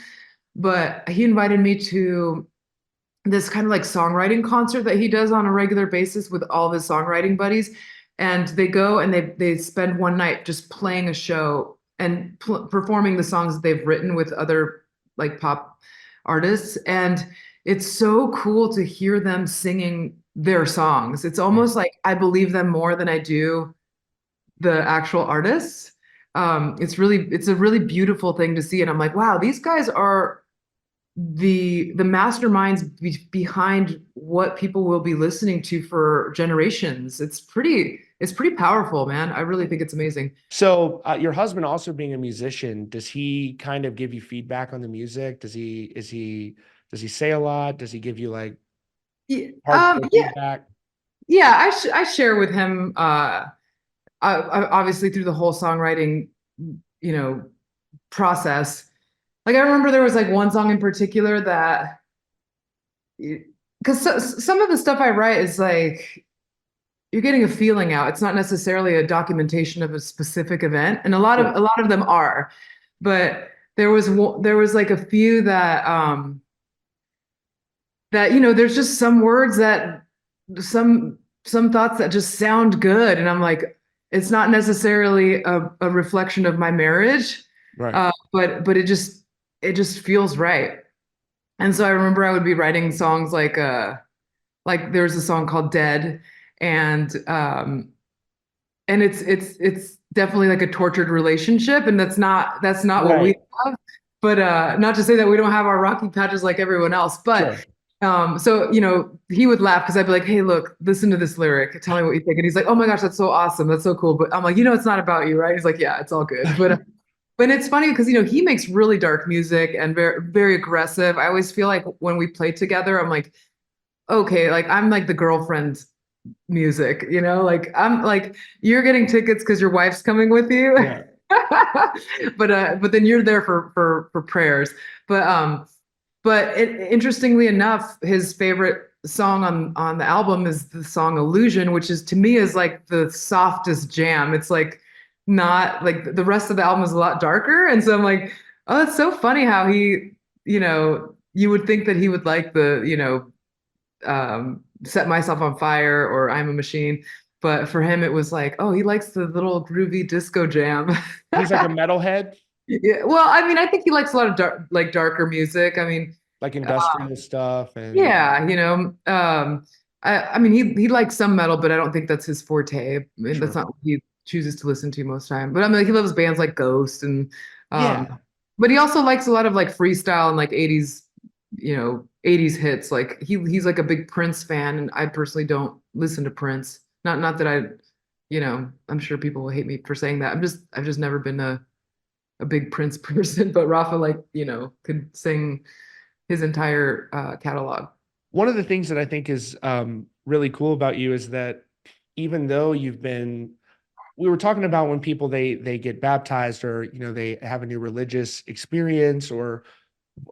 But he invited me to this kind of like songwriting concert that he does on a regular basis with all of his songwriting buddies. And they go and they spend one night just playing a show and performing the songs that they've written with other like pop artists. And it's so cool to hear them singing their songs. It's Yeah. almost like I believe them more than I do the actual artists. It's a really beautiful thing to see. And I'm like, wow, these guys are the masterminds behind what people will be listening to for generations. It's pretty powerful, man. I really think it's amazing. So your husband also being a musician, does he kind of give you feedback on the music? Does he say a lot? Does he give you like Yeah, hardcore yeah, feedback? yeah. I share with him, obviously through the whole songwriting, you know, process. Like I remember there was like one song in particular that, because some of the stuff I write is like you're getting a feeling out. It's not necessarily a documentation of a specific event, and Sure. a lot of them are. But there was like a few that there's just some words that some thoughts that just sound good, and I'm like, it's not necessarily a reflection of my marriage, Right. but it just feels right. And so I remember I would be writing songs like there's a song called Dead, and it's definitely like a tortured relationship, and that's not what we Right. have. But not to say that we don't have our rocky patches like everyone else. But Sure. so he would laugh because I'd be like, hey, look, listen to this lyric, tell me what you think. And he's like, oh my gosh, that's so awesome, that's so cool. But I'm like, it's not about you, right? He's like, yeah, it's all good. But it's funny because he makes really dark music and very very aggressive. I always feel like when we play together, I'm like, okay, like I'm like the girlfriend music, like I'm like you're getting tickets because your wife's coming with you. Yeah. But then you're there for prayers. Interestingly enough, his favorite song on the album is the song Illusion, which is to me is like the softest jam. It's like not like the rest of the album is a lot darker. And so I'm like, oh, it's so funny how you would think that he would like the, Set Myself on Fire or I'm a Machine. But for him, it was like, oh, he likes the little groovy disco jam. He's like a metalhead, Yeah, well, I mean, I think he likes a lot of darker music. I mean, like industrial stuff and yeah, I mean, he likes some metal, but I don't think that's his forte. I mean, that's sure. not what he chooses to listen to most time. But I mean, like, he loves bands like Ghost and, Yeah. but he also likes a lot of like freestyle and like 80s, 80s hits. Like he's like a big Prince fan, and I personally don't listen to Prince. Not that I'm sure people will hate me for saying that. I've just never been a big Prince person, but Rafa like, could sing his entire catalog. One of the things that I think is really cool about you is that even though we were talking about when people they get baptized or they have a new religious experience or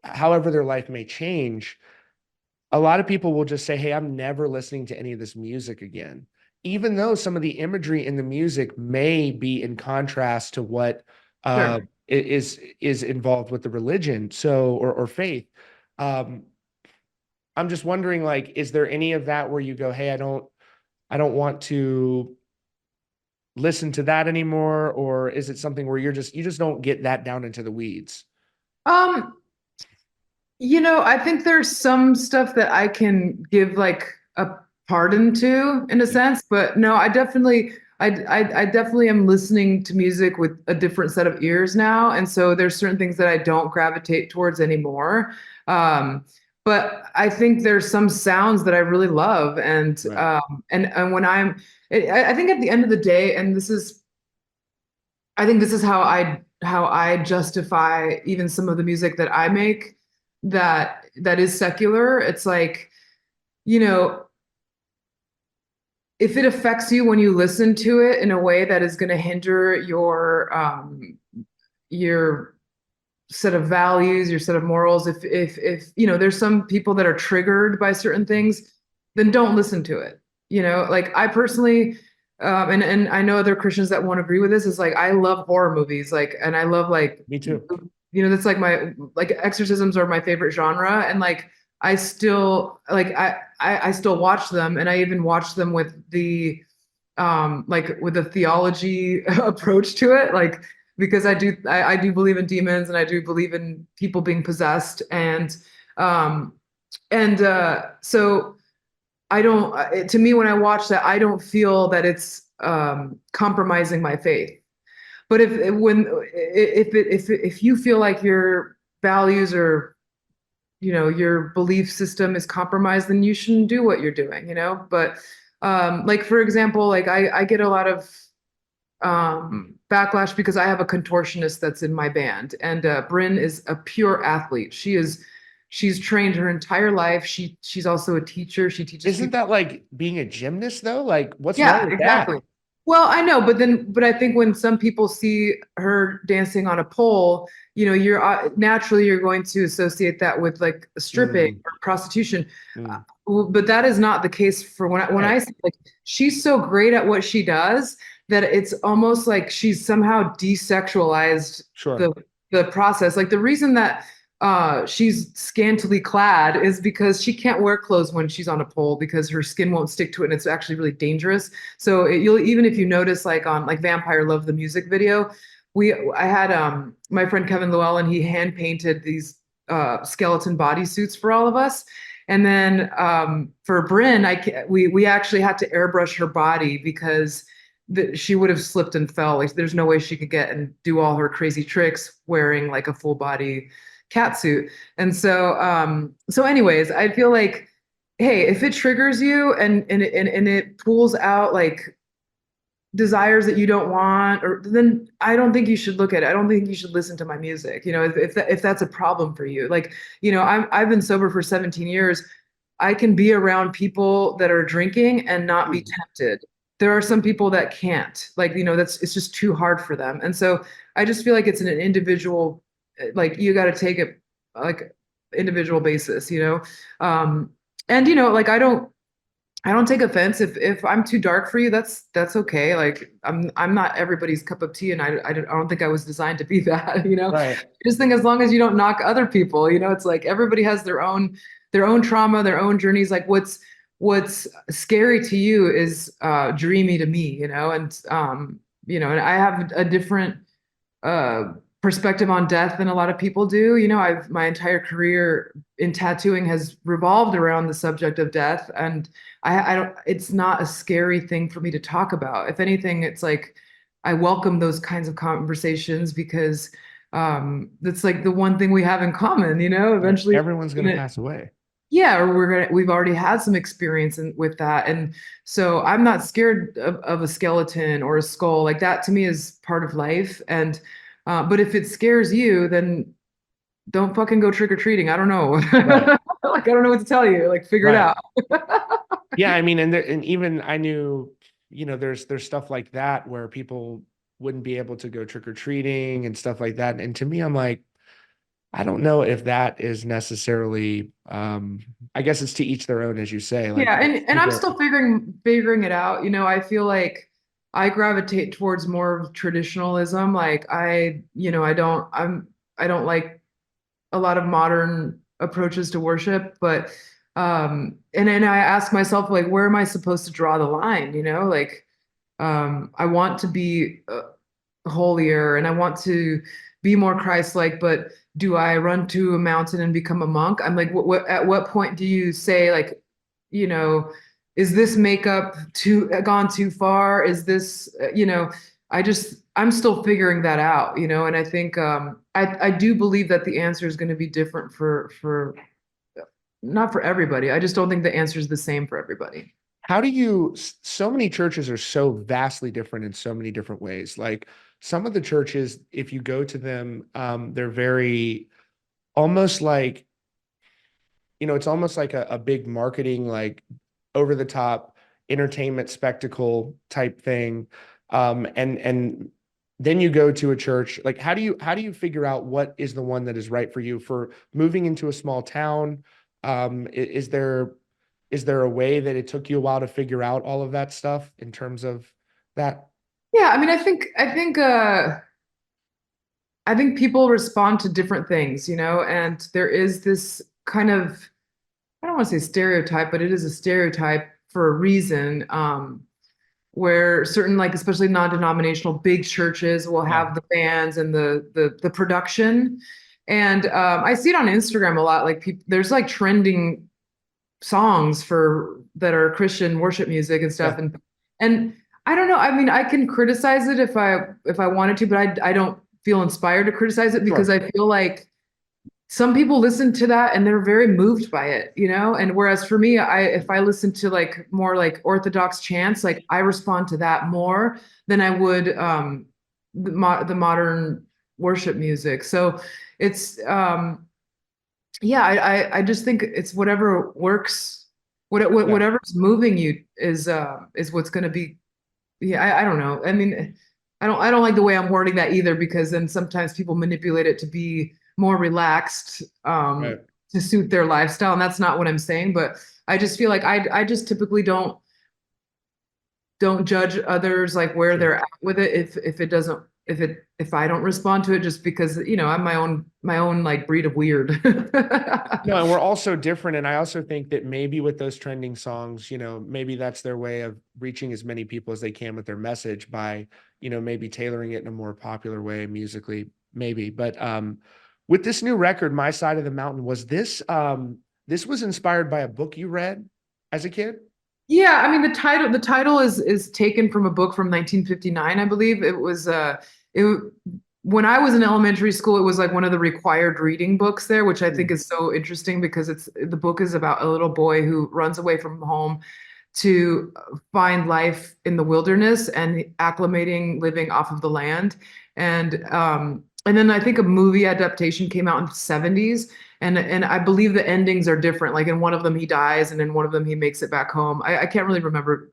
however their life may change, a lot of people will just say, hey, I'm never listening to any of this music again, even though some of the imagery in the music may be in contrast to what Sure. is involved with the religion, so or faith. um I'm just wondering, like, is there any of that where you go, hey, I don't want to listen to that anymore? Or is it something where you just don't get that down into the weeds? Um, I think there's some stuff that I can give like a pardon to in a Yeah. sense, but no, I definitely am listening to music with a different set of ears now, and so there's certain things that I don't gravitate towards anymore. Um, but I think there's some sounds that I really love, and Right. when I think at the end of the day, and I think this is how I justify even some of the music that I make that is secular. It's like, you know, if it affects you when you listen to it in a way that is going to hinder your set of values, your set of morals. If you know, there's some people that are triggered by certain things, then don't listen to it. You know, like I personally, and I know other Christians that won't agree with this, is like I love horror movies, like, and I love like, Me too. you know, that's like my like exorcisms are my favorite genre, and like I still like I still watch them, and I even watch them with the like with a theology approach to it, like because I do believe in demons, and I do believe in people being possessed, um so I don't to me when I watch that, I don't feel that it's compromising my faith. But if you feel like your values or you know your belief system is compromised, then you shouldn't do what you're doing, you know. But like for example, like I get a lot of backlash because I have a contortionist that's in my band, and Bryn is a pure athlete. She's trained her entire life. She's also a teacher. She teaches Isn't people. that like being a gymnast though? Like, what's wrong Yeah, with that? exactly. Well, I know, but I think when some people see her dancing on a pole, you know, you're naturally you're going to associate that with like stripping Mm, or prostitution. mm. But that is not the case for when I Right. say like she's so great at what she does that it's almost like she's somehow desexualized Sure. the the process. Like the reason that she's scantily clad is because she can't wear clothes when she's on a pole because her skin won't stick to it, and it's actually really dangerous. So you'll even if you notice like on like Vampire Love the music video, I had my friend Kevin Llewellyn, he hand painted these skeleton bodysuits for all of us. And then for Bryn, we actually had to airbrush her body because she would have slipped and fell. Like there's no way she could get and do all her crazy tricks wearing like a full body cat suit. And so anyways, I feel like, hey, if it triggers you and it pulls out like desires that you don't want, or then I don't think you should look at it. I don't think you should listen to my music. You know, if that's a problem for you, like, you know, I've been sober for 17 years. I can be around people that are drinking and not be Mm. tempted. There are some people that can't, like, you know, it's just too hard for them. And so I just feel like it's an individual, like you got to take it like individual basis, you know. Um, and you know, like I don't take offense if I'm too dark for you. That's okay. Like I'm not everybody's cup of tea, and I don't think I was designed to be that. You know, Right. I just think as long as you don't knock other people, you know, it's like everybody has their own trauma, their own journeys. Like what's scary to you is dreamy to me. You know, and I have a different uh perspective on death than a lot of people do. You know, I've my entire career in tattooing has revolved around the subject of death, and I don't. It's not a scary thing for me to talk about. If anything, it's like I welcome those kinds of conversations because that's like the one thing we have in common. You know, Right. eventually, Everyone's going to pass away. yeah, or we've already had some experience with that, and so I'm not scared of a skeleton or a skull. Like that to me is part of life, and but if it scares you, then don't fucking go trick or treating. I don't know. Right. Like I don't know what to tell you. Like figure it Right. out. Yeah. I mean, and even I knew, you know, there's stuff like that where people wouldn't be able to go trick or treating and stuff like that. And to me, I'm like, I don't know if that is necessarily, I guess it's to each their own, as you say, like Yeah, and I'm people. still figuring it out. You know, I feel like I gravitate towards more of traditionalism. Like you know, I don't like a lot of modern approaches to worship, but and then I ask myself like where am I supposed to draw the line, you know? Like I want to be holier and I want to be more Christ-like, but do I run to a mountain and become a monk? I'm like, at what point do you say like, you know, is this makeup gone too far? Is this, you know, I'm still figuring that out, you know, and I think I do believe that the answer is going to be different for not for everybody. I just don't think the answer is the same for everybody. How do you, so many churches are so vastly different in so many different ways. Like some of the churches, if you go to them, they're very almost like, you know, it's almost like a big marketing, like over the top entertainment spectacle type thing. And then you go to a church. Like, how do you figure out what is the one that is right for you for moving into a small town? Is there a way that it took you a while to figure out all of that stuff in terms of that? Yeah, I mean, I think people respond to different things, you know, and there is this kind of, I don't want to say stereotype, but it is a stereotype for a reason, where certain, like, especially non-denominational big churches will Yeah. have the bands and the production. And I see it on Instagram a lot. Like, people, there's like trending songs for that are Christian worship music and stuff. Yeah. And I don't know. I mean, I can criticize it if I wanted to, but I don't feel inspired to criticize it because Sure. I feel like some people listen to that and they're very moved by it, you know? And whereas for me, if I listen to like more like Orthodox chants, like I respond to that more than I would the modern worship music. So it's yeah, I just think it's whatever works, Yeah. whatever's moving you is what's going to be. Yeah, I don't know. I mean, I don't like the way I'm wording that either, because then sometimes people manipulate it to be more relaxed, Right. to suit their lifestyle, and that's not what I'm saying. But I just feel like I just typically don't judge others like where Sure. they're at with it if it doesn't if I don't respond to it, just because, you know, I'm my own like breed of weird. No, and we're also different. And I also think that maybe with those trending songs, maybe that's their way of reaching as many people as they can with their message by, maybe tailoring it in a more popular way musically, maybe. But with this new record, My Side of the Mountain, this was inspired by a book you read as a kid? Yeah, I mean, the title is taken from a book from 1959, I believe. It was it when I was in elementary school, it was like one of the required reading books there, which I think Mm. is so interesting because the book is about a little boy who runs away from home to find life in the wilderness and acclimating living off of the land. And then I think a movie adaptation came out in the 70s, and I believe the endings are different. Like in one of them he dies, and in one of them he makes it back home. I can't really remember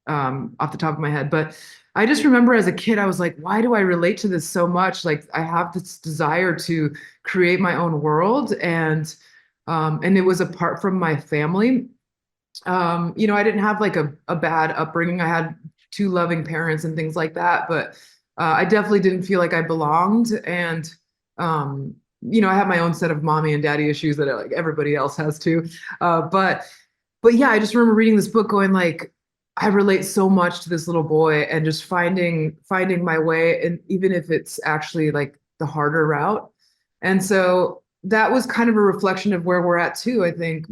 off the top of my head, but I just remember as a kid I was like, why do I relate to this so much? Like I have this desire to create my own world, and it was apart from my family. You know, I didn't have like a bad upbringing. I had two loving parents and things like that, but I definitely didn't feel like I belonged. And you know, I have my own set of mommy and daddy issues that like everybody else has too. But yeah, I just remember reading this book, going like, I relate so much to this little boy, and just finding my way, and even if it's actually like the harder route. And so that was kind of a reflection of where we're at too, I think,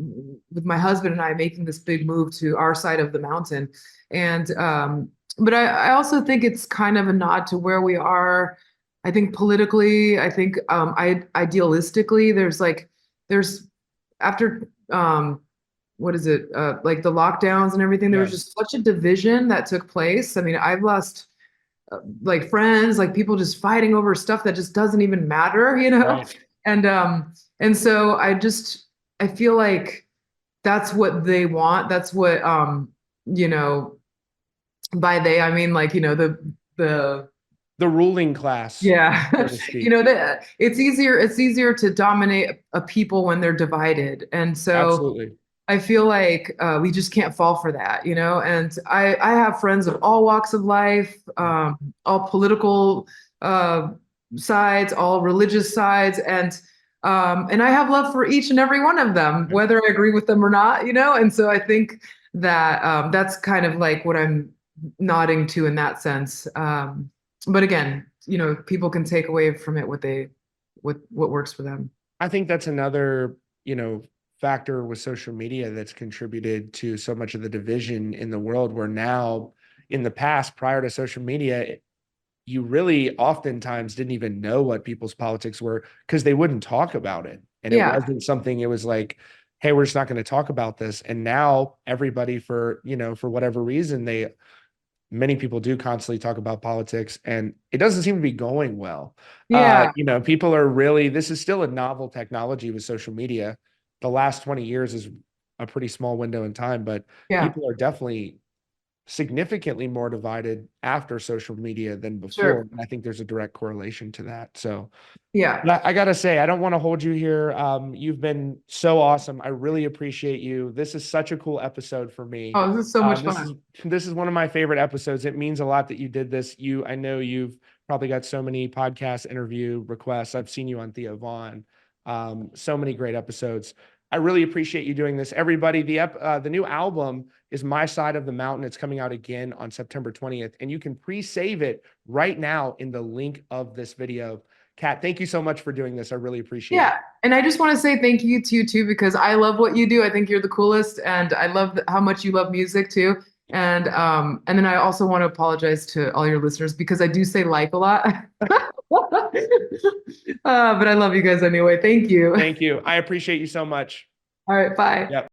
with my husband and I making this big move to our side of the mountain. And but I also think it's kind of a nod to where we are. I think politically, I think idealistically, there's after what is it, like the lockdowns and everything, there was Yeah. just such a division that took place. I mean, I've lost like friends, like people just fighting over stuff that just doesn't even matter, you know? Right. And so I feel like that's what they want. That's what you know, by they I mean like, you know, the The ruling class, so yeah, to you speak. know, that it's easier to dominate a people when they're divided. And so Absolutely. I feel like we just can't fall for that, you know. And I have friends of all walks of life, Yeah. all political uh, sides, all religious sides, and I have love for each and every one of them, Yeah. whether I agree with them or not, you know. And so I think that that's kind of like what I'm nodding to in that sense. But again, you know, people can take away from it what works for them. I think that's another, factor with social media that's contributed to so much of the division in the world, where now in the past, prior to social media, you really oftentimes didn't even know what people's politics were because they wouldn't talk about it. And it Yeah, wasn't something, it was like, hey, we're just not going to talk about this. And now everybody, for whatever reason, many people do constantly talk about politics, and it doesn't seem to be going well. yeah, People are really, this is still a novel technology with social media. The last 20 years is a pretty small window in time, but yeah. people are definitely significantly more divided after social media than before. Sure. And I think there's a direct correlation to that. So Yeah. but I gotta say, I don't want to hold you here. You've been so awesome. I really appreciate you. This is such a cool episode for me. Oh, this is so much This fun. this is one of my favorite episodes. It means a lot that you did this. I know you've probably got so many podcast interview requests. I've seen you on Theo Vaughn. So many great episodes. I really appreciate you doing this. Everybody, the new album is My Side of the Mountain. It's coming out again on September 20th, and you can pre-save it right now in the link of this video. Kat, thank you so much for doing this. I really appreciate it. Yeah. And I just want to say thank you to you too, because I love what you do. I think you're the coolest, and I love how much you love music too. And then I also want to apologize to all your listeners because I do say like a lot. But I love you guys anyway. Thank you. Thank you. I appreciate you so much. All right, bye. Yep.